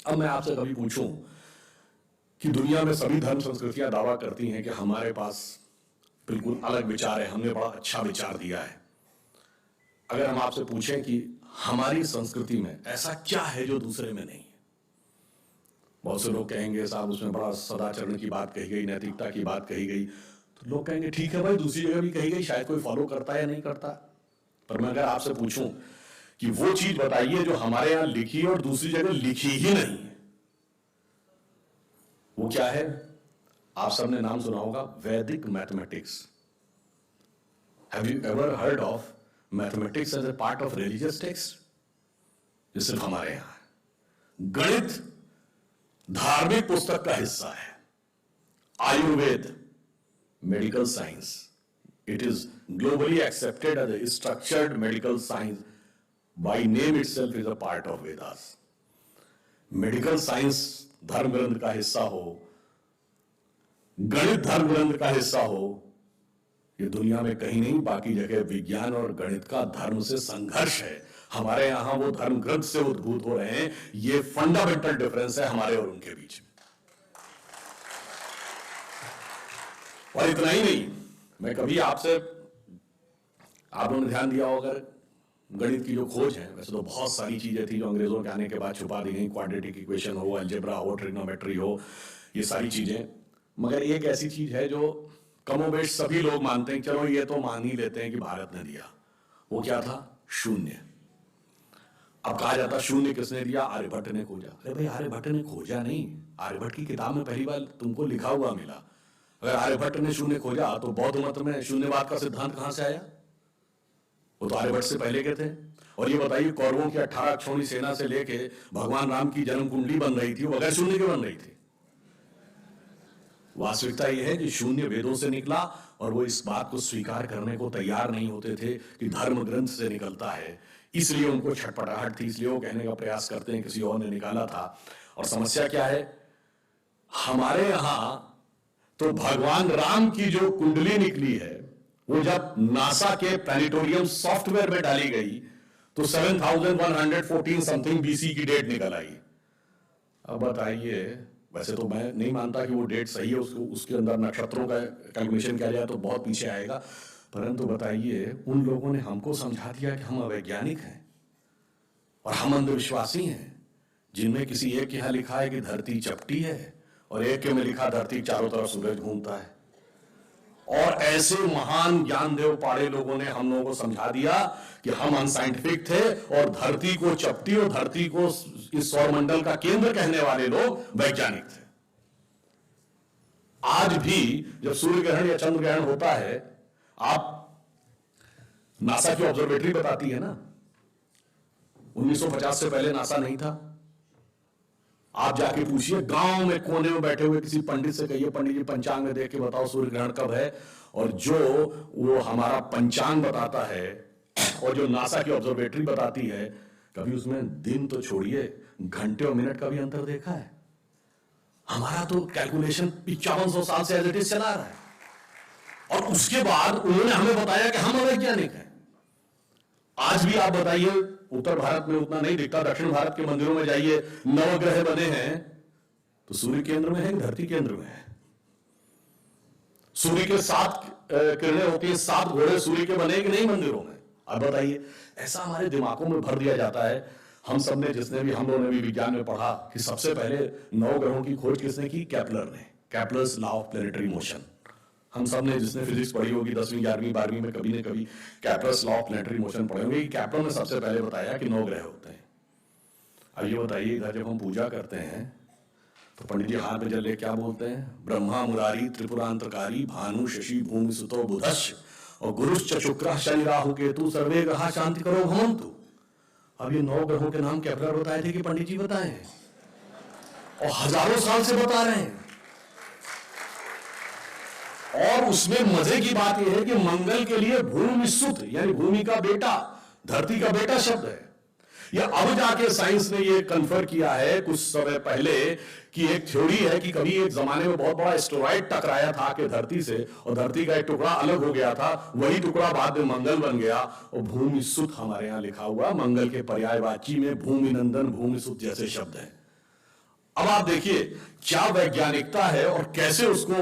अब मैं आपसे कभी पूछूं कि दुनिया में सभी धर्म संस्कृतियां दावा करती हैं कि हमारे पास बिल्कुल अलग विचार है, हमने बड़ा अच्छा विचार दिया है। अगर हम आपसे पूछें कि हमारी संस्कृति में ऐसा क्या है जो दूसरे में नहीं है, बहुत से लोग कहेंगे साहब उसमें बड़ा सदाचरण की बात कही गई, नैतिकता की बात कही गई। तो लोग कहेंगे ठीक है भाई, दूसरी जगह भी कही गई, शायद कोई फॉलो करता है या नहीं करता। पर मैं अगर आपसे पूछूं कि वो चीज बताइए जो हमारे यहां लिखी है और दूसरी जगह लिखी ही नहीं है, वो क्या है? आप सबने नाम सुना होगा वैदिक mathematics. Have you ever heard of mathematics as a part of religious text? ये सिर्फ हमारे यहां है। गणित धार्मिक पुस्तक का हिस्सा है। Ayurveda medical science, it is globally accepted as a structured medical science. By name itself is a part of Vedas. Medical science धर्म ग्रंथ का हिस्सा हो, गणित धर्म ग्रंथ का हिस्सा हो, ये दुनिया में कहीं नहीं, बाकी जगह विज्ञान और गणित का धर्म से संघर्ष है। हमारे यहां वो धर्म ग्रंथ से उद्भूत हो रहे हैं। ये फंडामेंटल डिफरेंस है हमारे और उनके बीच में। और इतना ही नहीं, मैं कभी आपसे, आप लोगों ने ध्यान दिया होगा गणित की जो खोज है, वैसे तो बहुत सारी चीजें थी जो अंग्रेजों के आने के बाद छुपा दी गई, क्वाड्रेटिक इक्वेशन हो, अलजेब्रा हो, ट्रिग्नोमेट्री हो, ये सारी चीजें। मगर एक ऐसी चीज है जो कमोबेश सभी लोग मानते हैं, चलो ये तो मान ही लेते हैं कि भारत ने दिया। वो क्या था? शून्य। अब कहा जाता शून्य किसने दिया? आर्यभट्ट ने खोजा। अरे भाई, आर्यभट्ट ने खोजा नहीं, आर्यभट्ट की किताब में पहली बार तुमको लिखा हुआ मिला। अगर आर्यभट्ट ने शून्य खोजा तो बौद्ध मत में शून्यवाद का सिद्धांत कहां से आया? वो तो आर्यभट्ट से पहले के थे। और ये बताइए, कौरवों की 18 अक्षौणी सेना से लेके भगवान राम की जन्म कुंडली बन रही थी, वो बगैर शून्य के बन रही थी। वास्तविकता यह है कि शून्य वेदों से निकला, और वो इस बात को स्वीकार करने को तैयार नहीं होते थे कि धर्म ग्रंथ से निकलता है। इसलिए उनको छटपटाहट थी, इसलिए वो कहने का प्रयास करते हैं किसी और ने निकाला था। और समस्या क्या है? हमारे यहां तो भगवान राम की जो कुंडली निकली है, वो जब नासा के प्लैनेटोरियम सॉफ्टवेयर में डाली गई तो 7114 समथिंग बीसी की डेट निकल आई। अब बताइए, वैसे तो मैं नहीं मानता कि वो डेट सही है, उसके अंदर नक्षत्रों का कैलकुलेशन किया जाए तो बहुत पीछे आएगा। परंतु बताइए, उन लोगों ने हमको समझा दिया कि हम अवैज्ञानिक हैं और हम अंधविश्वासी हैं, जिनमें किसी एक के यहां लिखा है कि धरती चपटी है और एक के में लिखा धरती चारों तरफ सूरज घूमता है। और ऐसे महान ज्ञानदेव पाड़े लोगों ने हम लोगों को समझा दिया कि हम अनसाइंटिफिक थे और धरती को चपटी और धरती को इस सौरमंडल का केंद्र कहने वाले लोग वैज्ञानिक थे। आज भी जब सूर्य ग्रहण या चंद्र ग्रहण होता है, आप नासा की ऑब्जर्वेटरी बताती है ना, 1950 से पहले नासा नहीं था। आप जाके पूछिए, गांव में कोने में बैठे हुए किसी पंडित से कहिए, पंडित जी पंचांग में देख के बताओ सूर्य ग्रहण कब है। और जो वो हमारा पंचांग बताता है और जो नासा की ऑब्जर्वेटरी बताती है, कभी उसमें दिन तो छोड़िए, घंटे और मिनट का भी अंतर देखा है? हमारा तो कैलकुलेशन 5500 साल से एज इट इज चला रहा है, और उसके बाद उन्होंने हमें बताया कि हम अवैज्ञानिक हैं। आज भी आप बताइए, उत्तर भारत में उतना नहीं दिखता, दक्षिण भारत के मंदिरों में जाइए, नवग्रह बने हैं तो सूर्य केंद्र में है, धरती केंद्र में है। सूर्य के 7 किरणें होती हैं, 7 घोड़े सूर्य के बने कि नहीं मंदिरों में? अब बताइए, ऐसा हमारे दिमागों में भर दिया जाता है। हम सब ने, हम लोगों ने भी विज्ञान में पढ़ा कि सबसे पहले 9 ग्रहों की खोज किसने की? केपलर ने। Kepler's law of planetary motion. हम सब ने, जिसने फिजिक्स पढ़ी होगी 10वीं 11वीं 12वीं में, कभी न कभी Kepler's law of planetary motion पढ़े होंगे। केपलर ने सबसे पहले बताया कि 9 ग्रह होते हैं। अब ये बताइए, इधर जब हम पूजा करते हैं तो पंडित जी हाथ में जल ले क्या बोलते हैं? ब्रह्मा मुरारी त्रिपुरांतकारी भानु शशि भूमि सुतो बुधश्च और गुरुश्च शुक्रः शनि राहु केतु सर्वे ग्रहा शांति करो भवन्तु। अब ये 9 ग्रहों के नाम केपलर बताए थे कि पंडित जी बताए हैं, और हजारों साल से बता रहे हैं। और उसमें मजे की बात यह है कि मंगल के लिए भूमि सुत, यानी भूमि का बेटा, धरती का बेटा शब्द है। या अब जाके साइंस ने ये कन्फर्म किया है कुछ समय पहले कि एक थ्योरी है कि कभी एक जमाने में बहुत बड़ा एस्टेरॉइड टकराया था कि धरती से, और धरती का एक टुकड़ा अलग हो गया था, वही टुकड़ा बाद में मंगल बन गया। और भूमि सुत हमारे यहां लिखा हुआ, मंगल के पर्यायवाची में भूमि नंदन भूमि सुत जैसे शब्द हैं। अब आप देखिए क्या वैज्ञानिकता है और कैसे उसको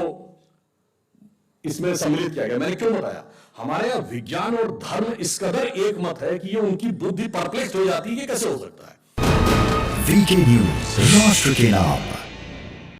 इसमें सम्मिलित किया गया। मैंने क्यों बताया, हमारे यहां विज्ञान और धर्म इस कदर एक मत है कि ये उनकी बुद्धि परप्लेक्स हो जाती है कि कैसे हो सकता है। वीके न्यूज, राष्ट्र के नाम।